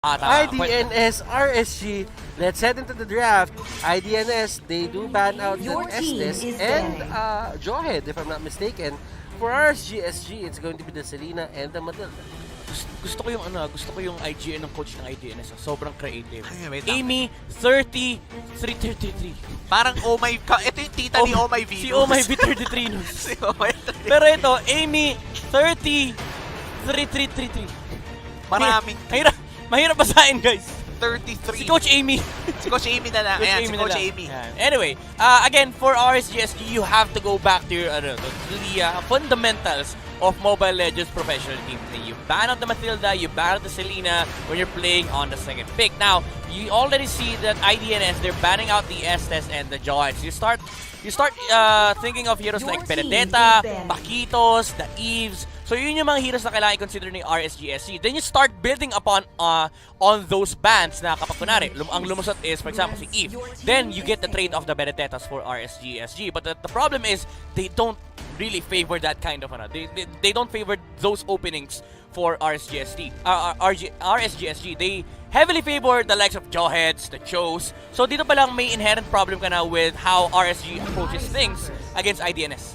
IDNS, RSG, let's head into the draft. IDNS, they do ban out the Estes and Jawhead, if I'm not mistaken. For RSG, SG, it's going to be the Selena and the Matilda. Gusto ko yung IGN ng coach ng IDNS. Sobrang creative. Ay, wait, Amy 33. Parang oh my god, ito yung tita ni Oh My V. Si Oh My V 33 nun. Si Oh My V. Pero ito, Amy 33. Maraming Mahirap basahin, guys. 33. Si Coach Amy. Si Coach Amy na lang. Ayan, si Coach Amy. Anyway, again, for RSGSG, you have to go back to your the fundamentals of Mobile Legends professional team. You ban out the Matilda, you ban out the Selena when you're playing on the second pick. Now, you already see that IDNS, they're banning out the Estes and the Joy. So you start thinking of heroes like Benedetta, Paquitos, the Eves. So yun yung mga heroes na kailangan i-consider ni RSGSC. Then you start building upon on those bans na kapag kunwari, ang lumusot is, for example, si Eve. Then you get the trade of the Benedettas for RSGSG. But the problem is, they don't really favor that kind of, they don't favor those openings for RSGSG. They heavily favor the likes of Jawheads, the Chos. So dito pa lang may inherent problem ka na with how RSG approaches things against IDNS.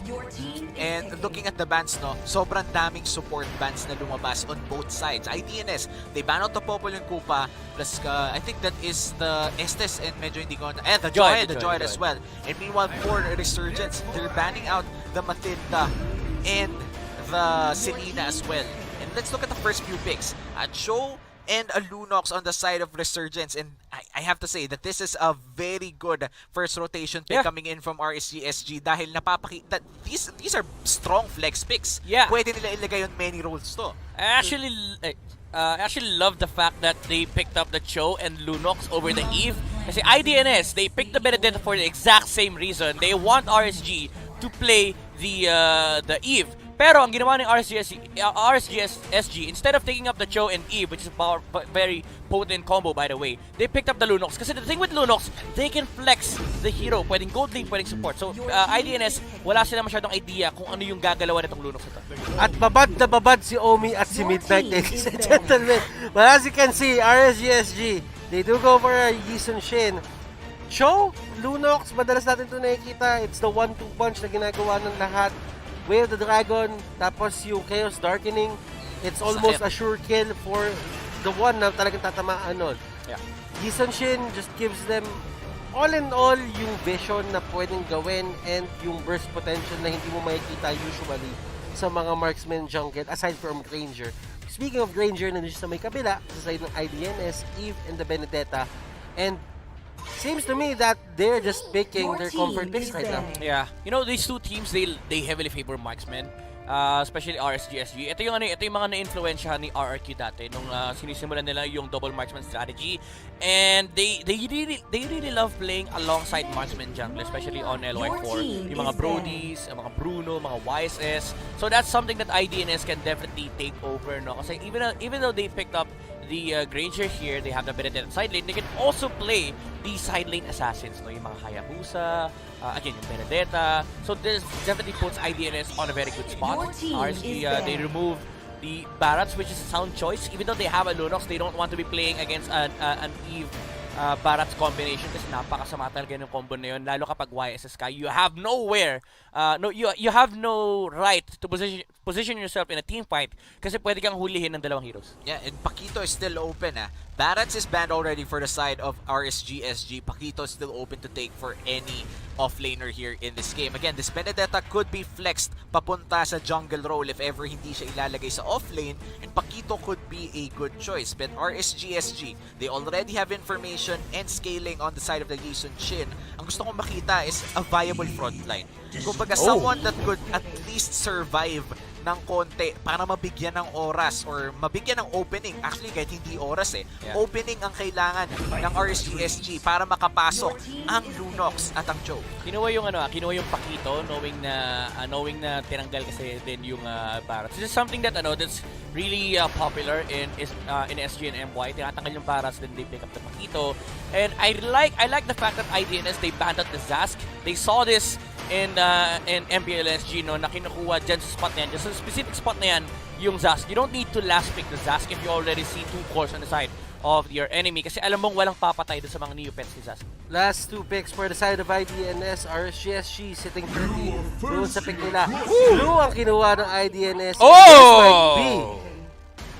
And looking at the bans, no, sobrang daming support bans na lumabas on both sides. IDNS, they ban out the Popol and Kupa, plus I think that is the Estes and medyo hindi ko, and the Joy as well. And meanwhile, for Resurgence, they're banning out the Matilda and the Selena as well. And let's look at the first few picks. Cho and a Lunox on the side of Resurgence, and I have to say that this is a very good first rotation pick coming in from RSGSG dahil napapakita these are strong flex picks. Yeah. Pwede nila ilagay on many roles to. I actually love the fact that they picked up the Cho and Lunox over the Eve. Kasi IDNS, they picked the Benedetta for the exact same reason. They want RSG to play the Eve. Pero ang ginawa ni RSGSG, instead of taking up the Cho and Eve, which is a very potent combo by the way, they picked up the Lunox. Kasi the thing with Lunox, they can flex the hero. Pwedeng gold lane, pwedeng support. So IDNS, wala sila masyadong idea kung ano yung gagalawan nitong Lunox ito. At babad na babad si Omi at si Midnight, ladies and gentlemen. But as you can see, RSGSG, they do go for a Yisun Shin. Cho, Lunox, madalas natin ito nakikita. It's the 1-2 punch na ginagawa ng lahat. Way of the Dragon, tapos yung Chaos Darkening, it's almost a sure kill for the one na talagang tatamaan nun. Yeah. Yisun Shin just gives them all in all yung vision na pwedeng gawin and yung burst potential na hindi mo makikita usually sa mga marksman junket aside from Granger. Speaking of Granger, nandiyo sa may kabila, sa side ng IDNS, Eve and the Benedetta, and seems to me that they're just picking their comfort picks right now. Yeah. You know, these two teams, they heavily favor marksmen. Especially RSGSG. Ito yung mga na-influensyahan ni RRQ dati nung sinisimulan nila yung double marksman strategy. And they really love playing alongside marksman jungle, especially on LY4. Yung mga Brodies, mga Bruno, mga YSS. So that's something that IDNS can definitely take over, no? Kasi even though they picked up the Granger here, they have the Benedetta side lane, they can also play the side lane assassins, no? Yung mga Hayabusa, again, yung Benedetta. So this definitely puts IDNS on a very good spot. RSG, they remove the Barats, which is a sound choice. Even though they have a Lunox, they don't want to be playing against an Eve Barats combination kasi napakasama talaga yung combo na yun, lalo kapag YSS ka. You have nowhere, you have no right to position yourself in a team fight kasi pwede kang hulihin ng dalawang heroes. Yeah, and Paquito is still open. Barats is banned already for the side of RSGSG. Paquito is still open to take for any offlaner here in this game. Again, this Benedetta could be flexed papunta sa jungle role if ever hindi siya ilalagay sa offlane, and Paquito could be a good choice. But RSGSG, they already have information and scaling on the side of the Yisun Shin. Ang gusto kong makita is a viable frontline. Kumbaga, someone that could at least survive ng konti para mabigyan ng oras or mabigyan ng opening. Actually, kahit hindi oras opening ang kailangan ng RSGSG para makapasok ang Lunox at ang Cho. Kinuha yung Paquito knowing na tinanggal kasi din yung Barats. This is something that that's really popular in SG and MY. Tinatanggal yung Barats, then they pick up the Paquito. And I like the fact that IDNS, they banned out the Zask. They saw this in MPLSG, no, na kinukuha dyan sa spot na yan. Just sa specific spot na yan, yung Zask. You don't need to last pick the Zask if you already see two cores on the side of your enemy kasi alam mong walang papatay doon sa mga Neopets ni Zaz. Last 2 picks for the side of IDNS, RSGSG sitting pretty doon sa pick nila. Blue ang kinuha ng IDNS. Oh! This might be.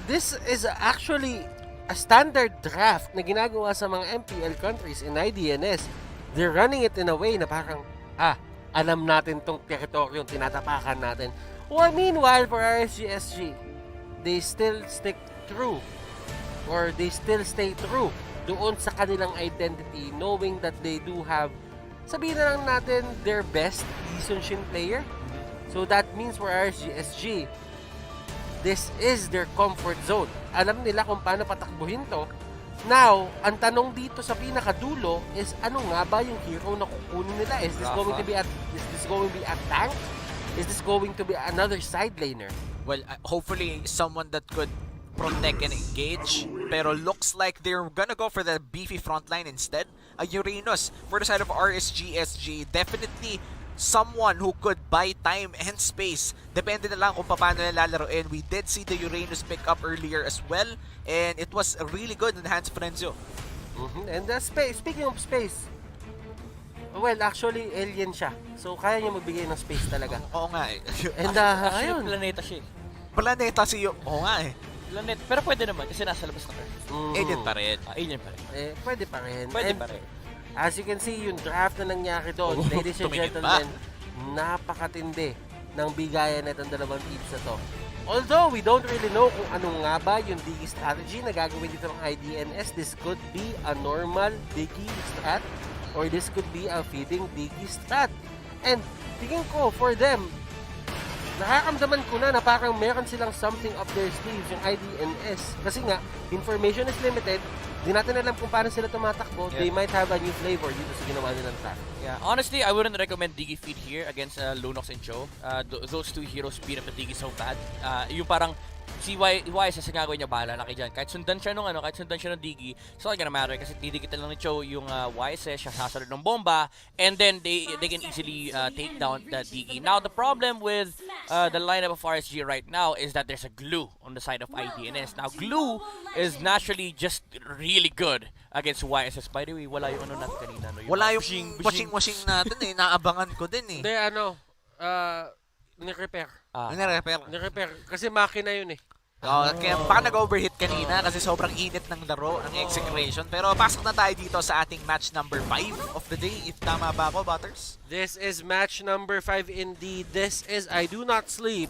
This is actually a standard draft na ginagawa sa mga MPL countries in IDNS. They're running it in a way na parang, alam natin tong teritoryo, tinatapakan natin. Or meanwhile, for RSGSG, they still stick true or they still stay true doon sa kanilang identity, knowing that they do have, sabihin na lang natin, their best Shin player. So that means for RSGSG, this is their comfort zone. Alam nila kung paano patakbuhin to. Now, ang tanong dito sa pinakadulo is ano nga ba yung hero na kukunin nila? Is this going to be a tank? Is this going to be another side laner? Well, hopefully someone that could protect and engage. Pero looks like they're gonna go for the beefy frontline instead. Uranus for the side of RSGSG. Definitely someone who could buy time and space. Depende na lang kung paano nilalaroin. We did see the Uranus pick up earlier as well. And it was really good in the hands of Renzo. And speaking of space, well, actually, alien siya. So, kaya niya magbigay ng space talaga. Oo nga eh. And, Actually, ayun. planeta siya eh. Planeta siya. Oo nga eh. Planet. Pero pwede naman kasi nasa labas na Earth. Alien pa rin. Alien pa rin. Pwede pa rin. Pwede And pa rin. as you can see, yung draft na nangyari doon, ladies and tumingin gentlemen, napakatindi ng bigayan na itong dalawang teams na to. Although, we don't really know kung ano nga ba yung Digi strategy na gagawin dito ng IDNS. This could be a normal Digi strat or this could be a feeding Digi strat. And tingin ko, for them, nakakamdaman ko na parang meron silang something up their sleeves, yung IDNS. Kasi nga, information is limited. Di natin alam kung paano sila tumatakbo. Yeah. They might have a new flavor dito sa ginawa nilang trap. Yeah, honestly, I wouldn't recommend Digi feed here against Lunox and Cho. Those two heroes beat up the Digi so bad. Yung parang si YSS ang gagawin niya, bahala na kayo dyan. Kahit sundan siya nung Digi, it's not gonna matter kasi didikit lang ni Cho yung YSS, siya sasalod ng bomba, and then they can easily take down the Digi. Now, the problem with the lineup of RSG right now is that there's a glue on the side of IDNS. Now, glue is naturally just really good against YSS. By the way, wala yung ano natin kanina. No? Wala yung washing natin eh. Naabangan ko din eh. Hindi, ni-repair. Nire-repair. Ni-repair. Kasi makina yun eh. Kaya baka nag-overheat kanina kasi sobrang init ng laro, ng execration. Pero pasok na tayo dito sa ating match number 5 of the day. If tama ba ako, Butters? This is match number 5 indeed. This is Idonotsleep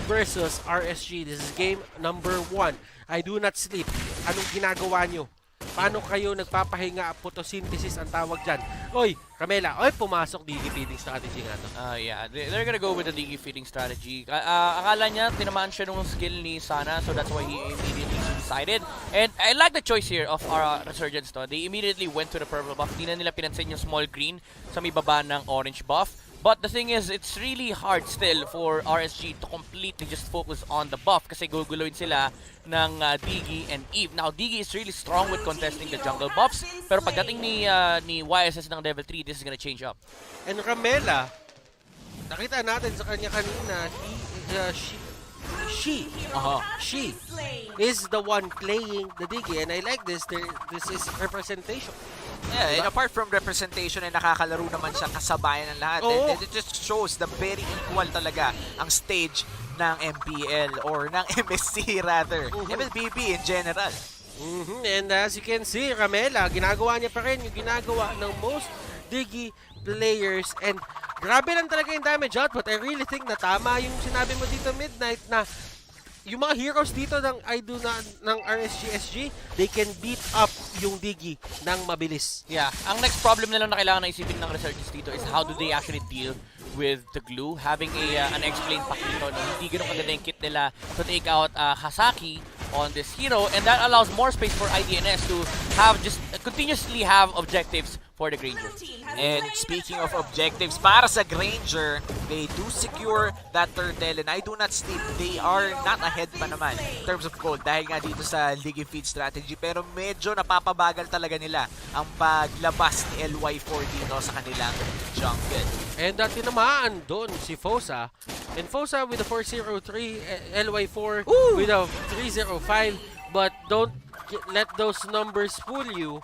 versus RSG. This is game number 1. Idonotsleep. Anong ginagawa nyo? Paano kayo nagpapahinga? Photosynthesis ang tawag dyan. Oy, Camela, pumasok Digi feeding strategy nga to. Yeah, they're gonna go with the Digi feeding strategy. Akala niya, tinamaan siya nung skill ni Sana, so that's why he immediately decided. And I like the choice here of our Resurgence to. They immediately went to the purple buff. Di na nila pinansin yung small green sa may baba ng orange buff. But the thing is, it's really hard still for RSG to completely just focus on the buff kasi guguluin sila ng Digi and Eve. Now, Digi is really strong with contesting the jungle buffs, pero pagdating ni YSS ng level 3, this is gonna change up. And Camela, nakita natin sa kanya kanina, she is the one playing the Digi, and I like this. This is representation. Yeah, and apart from representation, ay nakakalaro naman siya kasabayan ng lahat. And it just shows the very equal talaga ang stage ng MPL or ng MSC rather. MLBB in general. And as you can see, Camela, ginagawa niya pa rin yung ginagawa ng most Digi players. And grabe lang talaga yung damage output. I really think na tama yung sinabi mo dito, Midnight, na yung mga heroes dito ng RSGSG, they can beat up yung Digi ng mabilis. Yeah, ang next problem nila na kailangan na isipin ng Resurgence dito is how do they actually deal with the glue. Having an explained pack dito, no? Hindi ganun kaganda yung kit nila to take out Hasaki on this hero, and that allows more space for IDNS to have continuously have objectives for the Granger. And speaking of objectives, para sa Granger, they do secure that turtle, and Idonotsleep, they are not ahead pa naman in terms of gold dahil nga dito sa League feed strategy, pero medyo napapabagal talaga nila ang paglabas ni LY4 dito sa kanilang jungle. And tinamaan doon si Fosa, and Fosa with a 403, LY4 with a 305, but don't let those numbers fool you,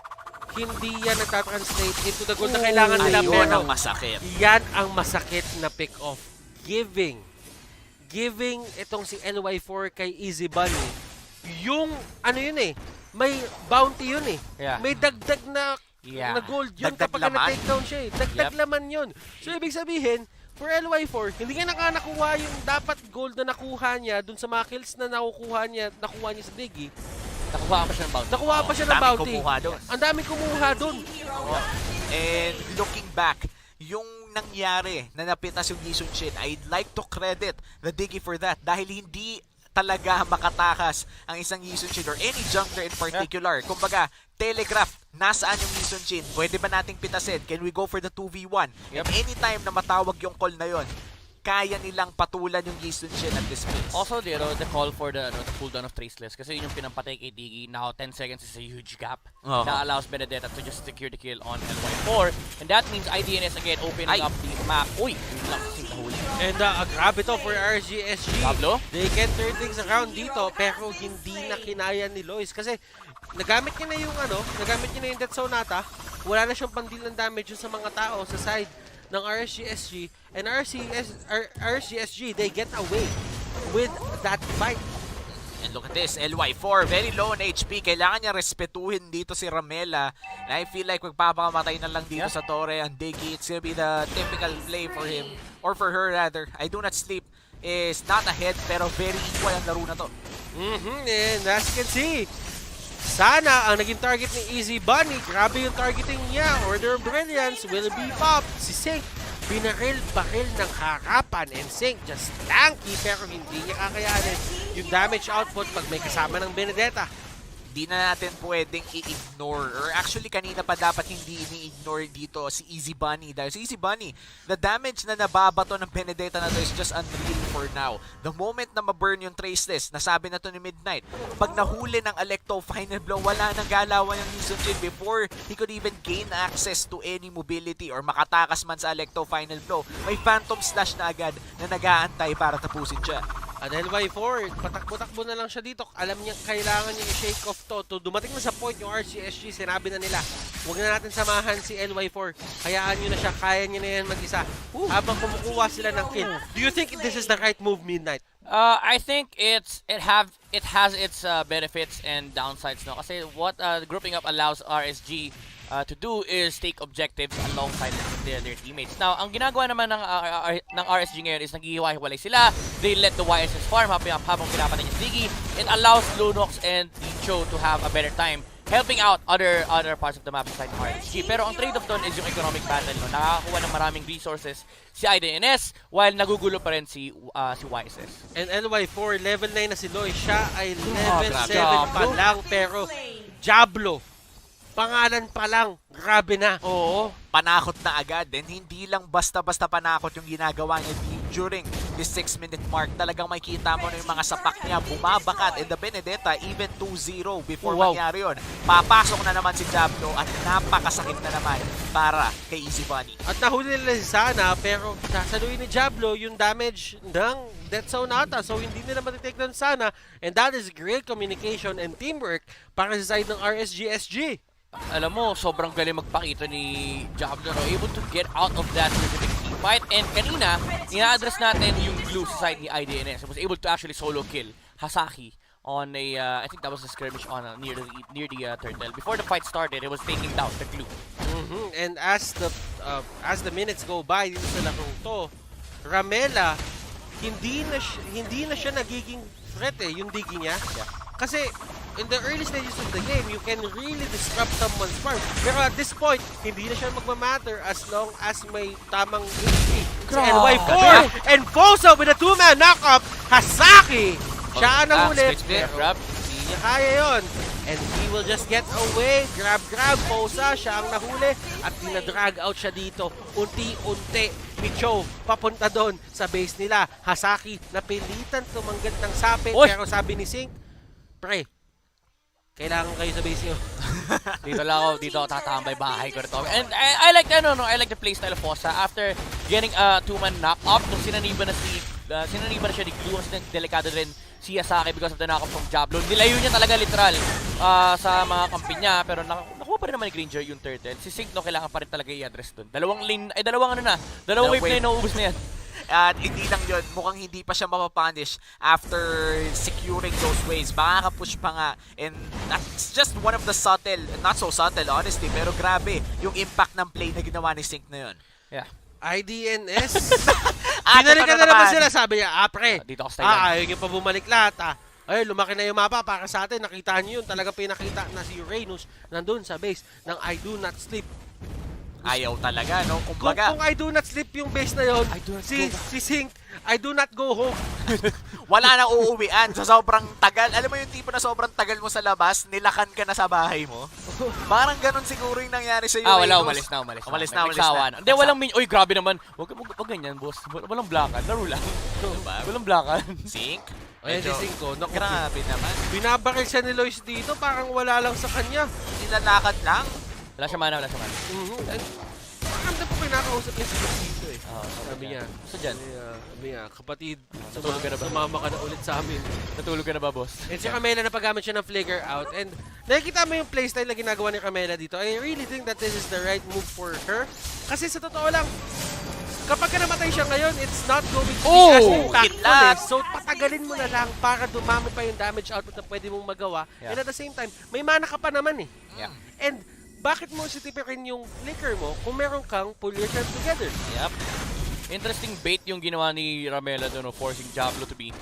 hindi yan nagtatranslate into the goal na kailangan nila. Ayun Pero ang masakit. yan ang masakit na pick-off. Giving itong si LY4 kay Easy Bunny, yung ano yun eh, may bounty yun eh. Yeah. May dagdag na gold yun Dagdag kapag laman. na-take down siya eh. Dagdag laman yun. So ibig sabihin, for LY4, hindi nga nakuha yung dapat gold na nakuha niya dun sa mga kills na nakuha niya sa Diggy. Nakuha pa siya ng bounty. Nakuha pa siya ng Daming bounty. kumuha dun. Ang daming kumuha dun. And looking back, yung nangyari na napitas yung Yisun Shin, I'd like to credit the Diggy for that dahil hindi talaga makatakas ang isang Yisun Shin or any jungler in particular. Kumbaga, telegraph, nasaan yung Yisun Shin? Pwede ba nating pitasin? Can we go for the 2v1? Yep. And anytime na matawag yung call na yon, kaya nilang patulan yung Yisun Shin at this place. Also, the call for the cooldown of Traceless kasi yun yung pinampatay kay Diggy. Now, 10 seconds is a huge gap that allows Benedetta to just secure the kill on LY4. And that means IDNS again opening up the map. Uy! Yun lang kasing nahuli. And grabe to for RGSG. Pablo? They can turn things around dito pero hindi na kinaya ni Lois kasi nagamit niya na yung Death Sonata. Wala na siyang pandil ng damage yun sa mga tao sa side ng RSGSG, and RSGSG, they get away with that fight. And look at this, LY4, very low on HP. Kailangan niya respetuhin dito si Ramela. And I feel like magpapakamatay na lang dito sa Torre ang Diggy. It's gonna be the typical play for him, or for her rather. Idonotsleep is not ahead, pero very equal ang laro na to. And as you can see, sana ang naging target ni Easy Bunny, grabe yung targeting niya. Order of Brilliance will be popped. Si Sync, binaril-baril ng harapan. And Sync just tanky pero hindi niya kakayanin yung damage output pag may kasama ng Benedetta. Di na natin pwedeng i-ignore, or actually kanina pa dapat hindi ini-ignore dito si Easy Bunny. Dahil si Easy Bunny, the damage na nababato ng Benedetta na to is just unreal for now. The moment na ma-burn yung Traceless, nasabi na to ni Midnight, pag nahuli ng Alecto Final Blow, wala nang galawan yung Yisun Shin before he could even gain access to any mobility or makatakas man sa Alecto Final Blow. May Phantom Slash na agad na nag-aantay para tapusin siya. At LY4, patakbo-takbo na lang siya dito. Alam niya kailangan niya i-shake off to. Dumating na sa point yung RCSG, sinabi na nila, huwag na natin samahan si LY4. Hayaan nyo na siya, kaya niya na yan mag-isa. Habang kumukuha sila ng kill. Do you think this is the right move, Midnight? I think it has its benefits and downsides, no? Kasi what grouping up allows RSG to do is take objectives alongside their teammates. Now, ang ginagawa naman ng RSG ngayon is naghihiwa-hiwalay sila. They let the YSS farm habang pinapatay niya si Diggy. It allows Lunox and Cho to have a better time helping out other parts of the map beside RSG. Pero ang trade-off doon is yung economic battle. No? Nakakakuha ng maraming resources si IDNS while nagugulo pa rin si YSS. And LY4, level 9 na si Loy. Siya ay level 7 grabe. pa lang. Pero Diablo, pangalan pa lang, grabe na. Oo. Panakot na agad, and hindi lang basta-basta panakot yung ginagawa niya during this 6-minute mark. Talagang makikita mo na yung mga sapak niya bumabakat, and the Benedetta even 2-0 before mangyari yun. Papasok na naman si Diablo at napakasakit na naman para kay Easy Bunny. At nahuli nila si Sana, pero sasaluin ni Diablo yung damage ng Death Sonata. So hindi nila matitake doon Sana, and that is great communication and teamwork para sa side ng RSGSG. Alam mo, sobrang galing magpakita ni Diablo, no? Able to get out of that specific team fight. And kanina, ina-address natin yung glue sa side ni IDNS. He was able to actually solo kill Hasaki on a, I think that was a skirmish on near the turtle. Before the fight started, it was taking down the glue. And as the minutes go by dito sa larong to, Ramela, hindi na siya nagiging threat yung Diggy niya. Kasi in the early stages of the game, you can really disrupt someone's farm. Pero at this point, hindi na siya magmamatter as long as may tamang HP. Si LY4 and Fosa with a 2-man knock-up. Hasaki! Siya ang nahulit. Grab. Hindi niya kaya yun. And he will just get away. Grab. Fosa, siya ang nahuli. At dinadrag out siya dito. Unti-unti. Micho, papunta doon sa base nila. Hasaki, napilitan tumanggad ng sapin. Pero sabi ni Sync, pre, kailangan kayo sa base nyo. Dito ako tatambay, bahay ko rito. And I like the playstyle of Fosa after getting a 2-man knock-up. Nung sinaniba na siya ni Glue, delikado rin si Yasaki because of the knock-up from Diablo. Nilayo niya talaga literal sa mga kampi niya, pero nakuha pa rin naman ni Granger yung turtle. Si Sync, no, kailangan pa rin talaga i-address dun. Dalawang wave na yun, nauubos na yan. At hindi lang yun, mukhang hindi pa siya mapapunish after securing those waves. Makaka-push pa nga. And that's just one of the subtle, not so subtle honestly, pero grabe yung impact ng play na ginawa ni Sync na yun. Yeah. IDNS. Binalikan na naman sila, sabi niya, pre, dito ako sa Thailand. ayaw niyo pa bumalik lahat, Ay, lumaki na yung mapa para sa atin. Nakita niyo yun. Talaga pinakita na si Uranus nandun sa base ng Idonotsleep. Ayaw talaga, no? Kung Kumbaga, I do not sleep yung base na yun, si Sync, I do not go home. wala na uuwian sa sobrang tagal. Alam mo yung tipo na sobrang tagal mo sa labas, nilakan ka na sa bahay mo? Parang ganun siguro yung nangyari sa iyo. Wala, umalis na. Hindi, walang Uy, grabe naman. Wag ganyan, boss. Walang blackan. Laro lang. Diba? Walang blackan. Sync? Ayan si Sync ko. Grabe naman. Binabaril siya ni Lois dito, parang wala lang sa kanya. Nilalakad lang. Wala siya mana. Pakamda po kinakausap niya si Lois dito eh. Sabi niya. Gusto dyan? Sabi niya, kapatid, natulog ka na ba? sumama ka na ulit sa amin. Natulog ka na ba, boss? And si Camela, napagamit siya ng flicker out. And nakikita mo yung playstyle na ginagawa ni Camela dito. I really think that this is the right move for her. Kasi sa totoo lang, kapag namatay siya ngayon, it's not going to be as impactful eh. So, patagalin mo na lang para dumami pa yung damage output na pwede mong magawa. Yeah. And at the same time, may mana ka pa naman eh. Yeah. And bakit mo sitipirin yung flicker mo kung meron kang pull your cards together? Yep. Interesting bait yung ginawa ni Ramela doon, forcing Diablo to be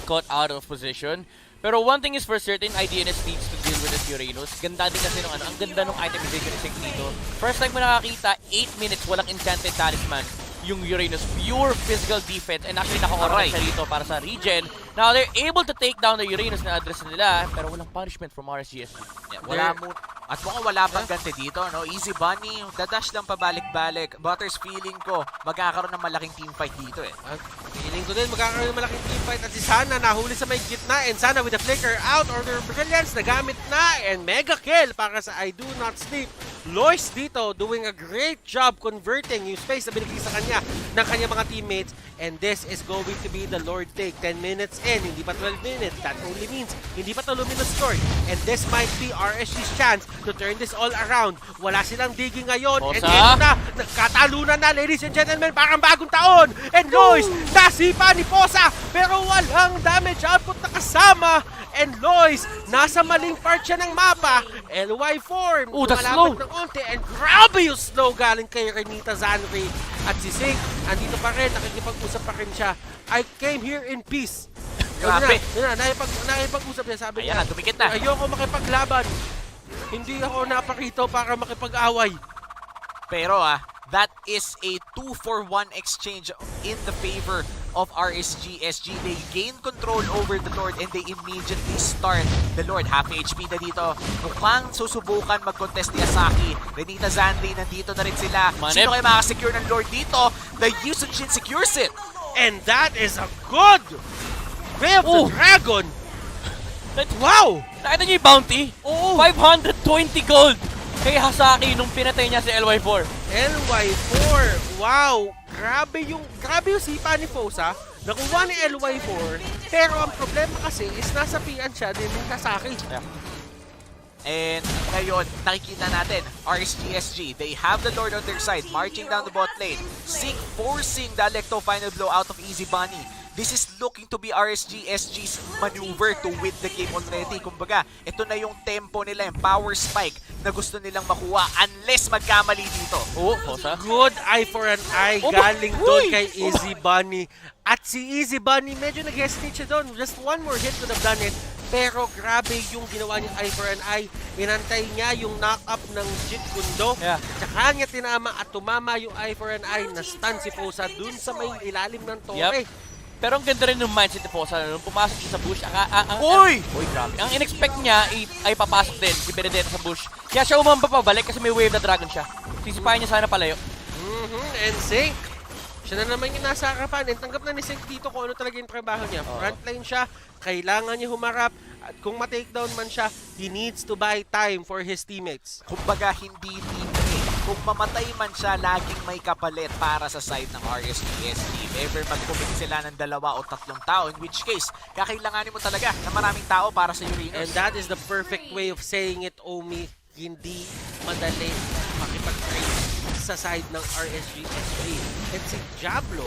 caught out of position. Pero one thing is for certain, IDNS needs to deal with this Uranus. Ganda din kasi ang ganda nung itemization ni Sync dito. First time mo nakakita, 8 minutes, walang enchanted talisman. Yung Uranus, pure physical defense, and actually naka-orate siya dito para sa regen. Now, they're able to take down the Uranus na address nila, pero walang punishment from RSGSG. Yeah, at mukhang wala pang ganti dito, no? Easy Bunny, dadash lang pabalik-balik. Butters, feeling ko, magkakaroon ng malaking teamfight dito eh. At feeling ko din, magkakaroon ng malaking teamfight. At si Sana nahuli sa may gitna. And Sana with the flicker out, Order of Brilliance, nagamit na. And mega kill para sa I Do Not Sleep. Lois dito doing a great job converting yung space na binigay sa kanya ng kanyang mga teammates. And this is going to be the Lord take. 10 minutes in, hindi pa 12 minutes. That only means hindi pa to luminous score. And this might be RSG's chance to turn this all around. Wala silang digging ngayon. Posa. And ito na, nagkatalunan na, ladies and gentlemen, parang bagong taon. And Lois, nasipa ni Posa, pero walang damage output na kasama. And Lois, nasa maling part siya ng mapa. LY4, that's slow. ng onte. And grabe yung slow galing kay Renita Zanri. At si Sync, andito pa rin, nakikipag-usap pa rin siya. I came here in peace. Grabe. Nakipag-usap niya, sabi niya. Ayan, dumikit na. Ayoko makipaglaban. Hindi ako naparito para makipag-away. Pero that is a 2-for-1 exchange in the favor of RSGSG. They gain control over the Lord and they immediately start the Lord. Half HP na dito. Mukhang susubukan mag-contest ni Asaki. Renita Zanri, nandito na rin sila. Sino kayo makasecure ng Lord dito? The Yusujin secures it. And that is a good Way of the Dragon! Wow! Nakita niyo yung bounty? Oo! 520 gold kay Hasaki nung pinatay niya si LY4. LY4! Wow! Grabe yung sipa ni Fosa. Nakuha ni LY4. Pero ang problema kasi is nasa pian siya din ng Hasaki. Yeah. And ngayon, nakikita natin, RSGSG, they have the Lord on their side, marching down the bot lane. Sync forcing the Electo final blow out of Easy Bunny. This is looking to be RSGSG's maneuver to win the game already. Kumbaga, ito na yung tempo nila, yung power spike na gusto nilang makuha unless magkamali dito. Fosa. Good eye for an eye galing doon kay Easy Bunny. At si Easy Bunny, medyo nag-hesitate siya doon. Just one more hit could have done it. Pero grabe yung ginawa niya eye for an eye. Inantay niya yung knock-up ng Jit Gundo. Yeah. Tsaka niya tinama at tumama yung eye for an eye. Na-stun si Fosa dun sa may ilalim ng tore. Yep. Pero ang ganda rin ng mindset ni Fosa nung pumasok siya sa bush. Uy! Grabe. Ang in-expect niya ay papasok din si Benedetta sa bush. Kaya siya umamba pabalik kasi may wave na dragon siya. Sisipahin niya sana palayo. And Sync. Siya na naman yung nasa harapan. And tanggap na ni Sync dito kung ano talaga yung trabaho niya. Frontline siya. Kailangan niya humarap. At kung ma-takedown man siya, he needs to buy time for his teammates. Kumbaga, hindi teammate. kung mamatay man siya, laging may kapalit para sa side ng RSGSG. If ever mag-commit sila ng 2 o 3 tao, in which case, kakailanganin mo talaga na maraming tao para sa Uranus. And that is the perfect way of saying it, Omi. Hindi madali makipag-trade sa side ng RSGSG. And si Diablo,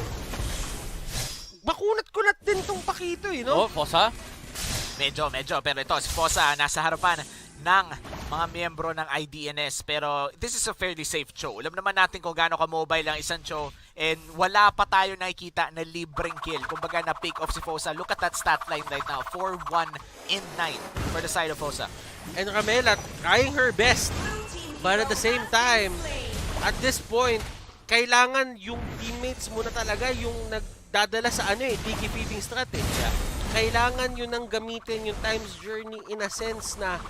makunat-kunat din tong Pakito eh, no? Oh, Fosa? Medyo. Pero ito, si Fosa nasa harapan ng mga miyembro ng IDNS. Pero this is a fairly safe show. Alam naman natin kung gaano ka-mobile ang isang show. And wala pa tayo nakikita na libreng kill. Kumbaga na pick off si Fosa. Look at that stat line right now. 4-1 in 9 for the side of Fosa. And Ramela trying her best. But at the same time, at this point, kailangan yung teammates muna talaga yung nagdadala sa Tiki feeding strat eh. Kailangan yun ang gamitin yung time's journey in a sense na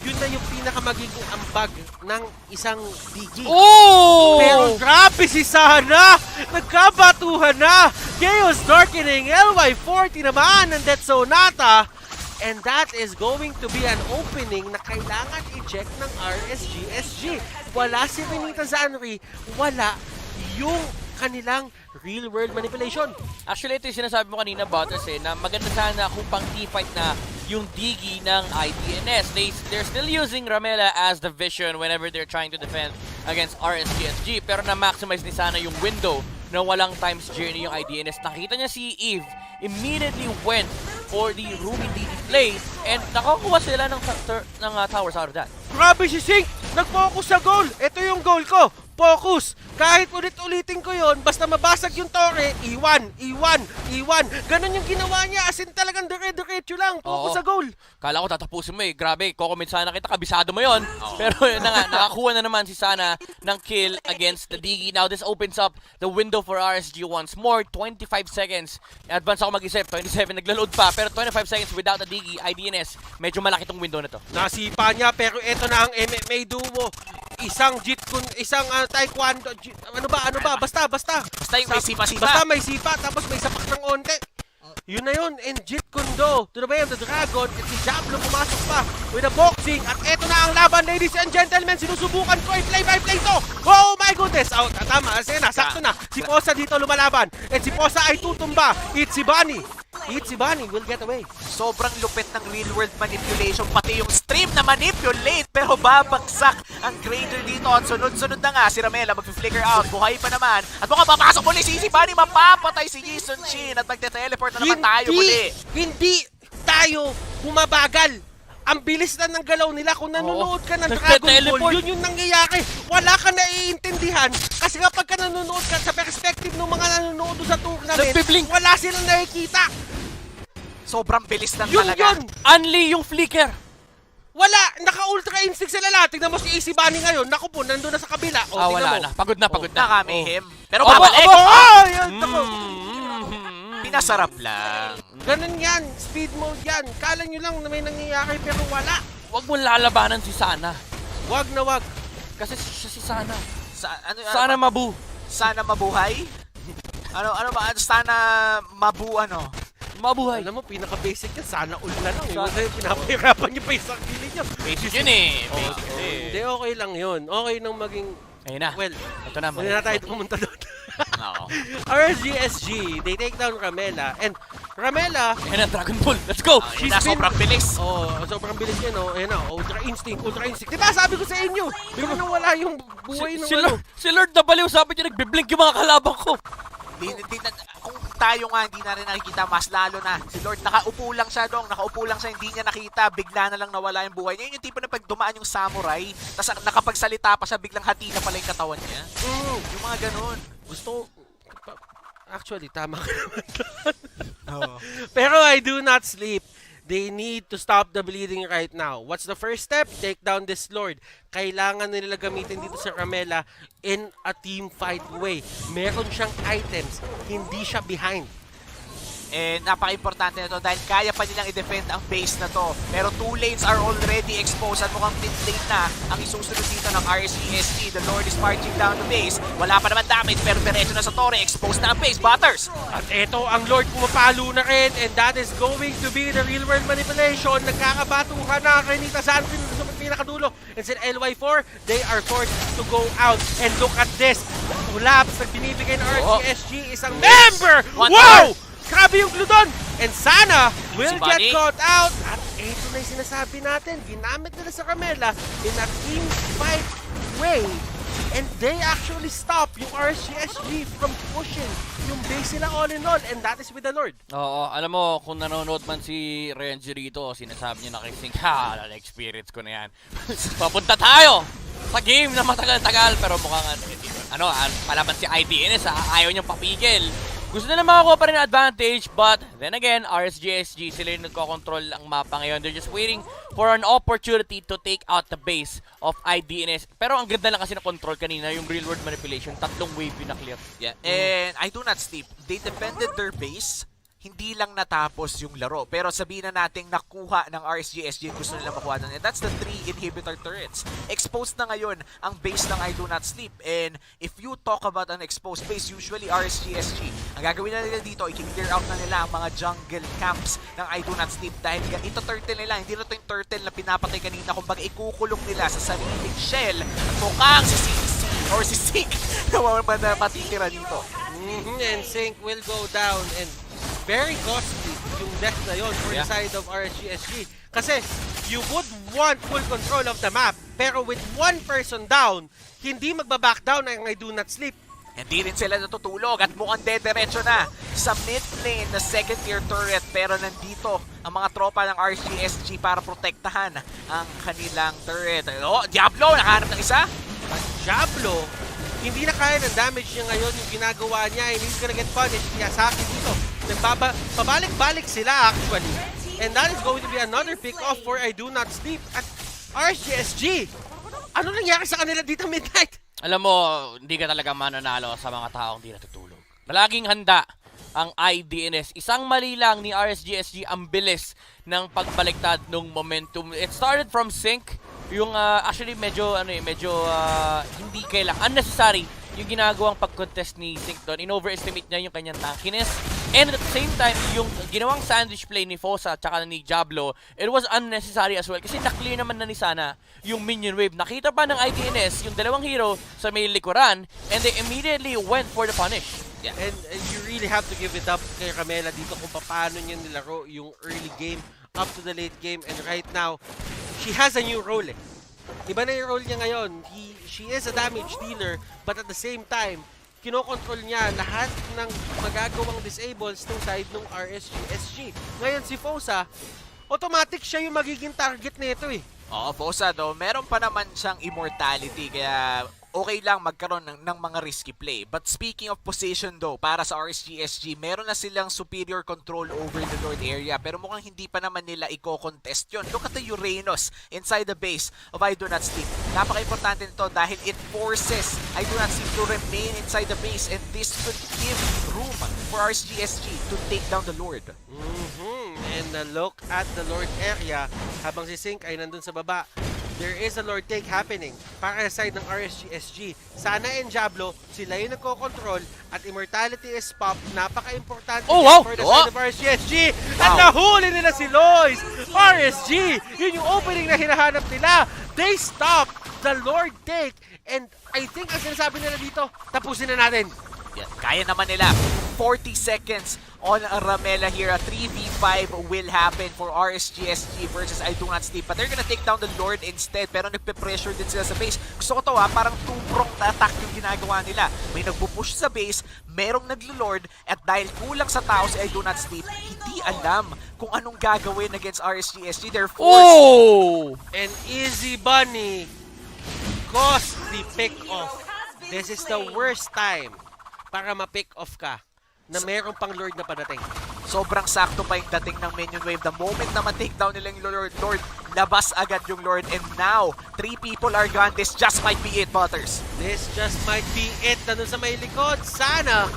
yun na yung pinakamagiging ambag ng isang DG. Oh! Pero grabe si Sana! Nagkabatuhan na! Chaos Darkening, LY40 naman ng Death Sonata. And that is going to be an opening na kailangan i-check ng RSGSG. Wala si Benita Zanri, wala yung kanilang real-world manipulation. Actually, ito yung sinasabi mo kanina, Butters, na maganda sana kung pang T-fight na yung Digi ng IDNS. They're still using Ramela as the vision whenever they're trying to defend against RSGSG. Pero na-maximize ni sana yung window na walang times journey yung IDNS. Nakita niya si Eve, immediately went for the Ruby DD play and nakakuha sila ng towers out of that. Grabe si Sink! Nag-focus sa goal! Ito yung goal ko! Focus! Kahit ulit-ulitin ko yon, basta mabasag yung tore, iwan. Ganon yung ginawa niya, as in talagang dire-diretso lang, focus sa goal. Kala ko tatapusin mo eh, grabe, kukomment sana kita, kabisado mo yon. Pero yun na nga, nakakuha na naman si Sana ng kill against the Digi. Now this opens up the window for RSG once more, 25 seconds. Advance ako mag-isip, 27, nagla-load pa, pero 25 seconds without the Digi, IDNS, medyo malaki tong window na to. Nasipa niya, pero ito na ang MMA duo. Isang isang taekwondo, ano ba, basta yung may sipa-sipa. Basta may sipa, tapos may sapak ng onte. Yun na yun, and Jeet Kundo to the way of the dragon, at si Diablo pumasok pa with a boxing, at eto na ang laban, ladies and gentlemen, sinusubukan ko i-play-by-play to. Oh my goodness, out, tama, kasi sakto na, si Posa dito lumalaban, and si Posa ay tutumba, Ichibani will get away. Sobrang lupit ng real-world manipulation, pati yung stream na manipulate, pero babagsak ang Granger dito at sunod-sunod na nga si Ramela mag-flicker out, buhay pa naman, at mukhang papasok muli si Ichibani, mapapatay si Jason Shin at magte-teleport na naman tayo muli. Hindi tayo bumabagal. Ang bilis na ng galaw nila. Kung nanonood ka ng Dragon Ball, yun yung nangyayari. Wala ka naiintindihan. Kasi kapag ka nanonood ka sa perspective ng mga nanonood sa tournament, wala silang nakikita. Sobrang bilis lang yun talaga. Yun! Unli yung flicker. Wala! Naka-ultra instinct sila lahat. Tignan mo si Ichibani ngayon. Naku po, nandun na sa kabila. O, wala mo. na. Pagod na. Nakamihim. Pero babalik! Pinasarap lang. Ganun yan. Speed mode yan. Kala nyo lang na may nangyayari pero wala. Wag mo lalabanan si Sana. Wag na wag. Kasi siya si Sana. Sana mabuhay? Ano ba? Sana mabuhay. Alam mo, pinaka-basic yan. Sana all na lang. Kasi pinapahirapan nyo pa yung sarili nyo. Basic yun eh. Hindi, okay lang yun. Okay nang maging... Ayun na. Well, ito na. hindi na tayo pumunta doon. Oo. RSGSG, they take down Ramela. And Ramela... Ayan na, Dragon Ball. Let's go! Sobrang bilis. Sobrang bilis yan. Ayan na, Ultra Instinct. Diba sabi ko sa inyo? Bigla nang wala yung buhay ng Si Lord na baliw, sabi niya nagbiblink yung mga kalabang ko. Kung tayo nga hindi na rin nakikita, mas lalo na si Lord nakaupo lang siya, hindi niya nakita, bigla na lang nawala yung buhay niya. Yun yung tipo na pag dumaan yung samurai, tapos nakapagsalita pa siya, biglang hati na pala yung katawan niya. Yung mga ganun. Actually, tama ka naman. Pero I do not sleep. They need to stop the bleeding right now. What's the first step? Take down this Lord. Kailangan nila gamitin dito sa Ramela in a team fight way. Meron siyang items. Hindi siya behind. And napaka-importante na to dahil kaya pa nilang i-defend ang base na to. Pero 2 lanes are already exposed at mukhang mid lane na ang isusunod dito ng RSGSG. The Lord is marching down the base. Wala pa naman damage pero diretso na sa torre. Exposed na ang base. Butters! At eto ang Lord pumapalo na rin and that is going to be the real world manipulation. Nagkakabatuhan na kay Nita Sanfin sa pinakadulo. And sa LY4, they are forced to go out. And look at this. Collapse na binibigay ng RGSG, isang member! Wow! Grabe yung glue doon! And Sana will get caught out. At ito na yung sinasabi natin. Ginamit nila sa Camela in a team fight way. And they actually stop yung RSGSG from pushing yung base nila all in all. And that is with the Lord. Oo, alam mo, kung nanonood man si Renji rito, sinasabi niya na kay Sink, experience ko na yan. Papunta tayo sa game na matagal-tagal, pero mukhang palaban si IDNS, ayaw niyang papigil. Gusto nila makakuha pa rin ang advantage, but then again, RSGSG, sila yung nagkocontrol ang mapa ngayon. They're just waiting for an opportunity to take out the base of IDNS. Pero ang ganda lang kasi na control kanina, yung real world manipulation, 3 wave yung na-clear. Yeah, and Idonotsleep, they defended their base. Hindi lang natapos yung laro. Pero sabihin na natin nakuha ng RSGSG gusto nila makuha doon. And that's the 3 inhibitor turrets. Exposed na ngayon ang base ng Idonotsleep. And if you talk about an exposed base, usually RSGSG, ang gagawin na nila dito, i-clear out na nila ang mga jungle camps ng Idonotsleep. Dahil ito turtle nila, hindi na ito yung turtle na pinapatay kanina. Kumbaga ikukulong nila sa sariling shell. At mukhang si Sink na matitira dito. And Sink will go down and very costly yung death na yun for the side of RSGSG. Kasi you would want full control of the map, pero with one person down, hindi magbaback down ang Idonotsleep. Hindi rin sila natutulog at mukhang dediretso na sa mid lane na second tier turret, pero nandito ang mga tropa ng RSGSG para protektahan ang kanilang turret. Oh, Diablo! Nakahanap ng isa? Diablo, hindi na kaya ng damage niya ngayon yung ginagawa niya, and he's gonna get punished. Kaya sa akin dito, pabalik-balik sila actually. And that is going to be another pick-off for Idonotsleep at RSGSG. Ano nangyari sa kanila dito midnight? Alam mo, hindi ka talaga mananalo sa mga taong di natutulog. Malaging handa ang IDNS. Isang mali lang ni RSGSG ang bilis ng pagbaliktad ng momentum. It started from Sink. Yung actually medyo hindi kailangan unnecessary yung ginagawang pag-contest ni Sink doon. In-overestimate niya yung kanyang tankiness. And at the same time, yung ginawang sandwich play ni Fosa at saka ni Diablo, it was unnecessary as well. Kasi na-clear naman na ni Sana yung minion wave. Nakita pa ng IDNS yung dalawang hero sa may likuran, and they immediately went for the punish. Yeah. And you really have to give it up kay Camela dito kung paano niya nilaro yung early game up to the late game. And right now, she has a new role eh. Iba na yung role niya ngayon. She is a damage dealer, but at the same time, kinokontrol niya lahat ng magagawang disables ng side ng RSGSG. Ngayon si Fosa, automatic siya yung magiging target nito eh. Oo, Fosa do, meron pa naman siyang immortality, kaya okay lang magkaroon ng mga risky play. But speaking of position though, para sa RSGSG, meron na silang superior control over the Lord area, pero mukhang hindi pa naman nila i-contest yun. Look at the Uranus inside the base of Idonotsleep. Napaka-importante nito dahil it forces Idonotsleep to remain inside the base, and this could give room for RSGSG to take down the Lord. And look at the Lord area habang si Sink ay nandun sa baba. There is a Lord take happening para sa side ng RSGSG. Sana and Diablo, sila yung nagko-control at immortality is pop. Napaka-importante for the side of RSGSG. At nahuli nila si Lois! RSG! Yun yung opening na hinahanap nila. They stop the Lord take. And I think ang sinasabi nila dito, tapusin na natin. Yeah, kaya naman nila. 40 seconds on Ramela here. A 3v5 will happen for RSGSG versus Idonotsleep. But they're gonna take down the Lord instead. Pero nagpe-pressure din sila sa base. Gusto ko to parang two-pronged attack yung ginagawa nila. May nagpupush sa base, merong naglo-Lord, at dahil kulang sa tao si Idonotsleep, hindi alam kung anong gagawin against RSGSG. They're forced. And Easy Bunny caused the pick-off. This is the worst time para ma-pick off ka na merong pang Lord na padating. Sobrang sakto pa yung dating ng minion wave. The moment na ma-take down nila yung Lord, labas agad yung Lord. And now, 3 people are gone. This just might be it, Butters. This just might be it. Nandun sa may likod, Sana.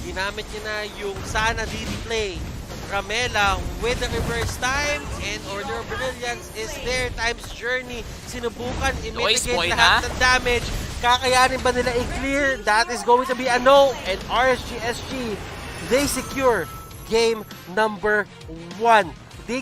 Ginamit niya na yung Sana DD play. Ramela with the reverse time, and Order of Brilliance is there. Time's Journey. Sinubukan i-mitigate lahat ng damage. Kakayanin ba nila i-clear? That is going to be a no. And RSGSG, they secure game number 1.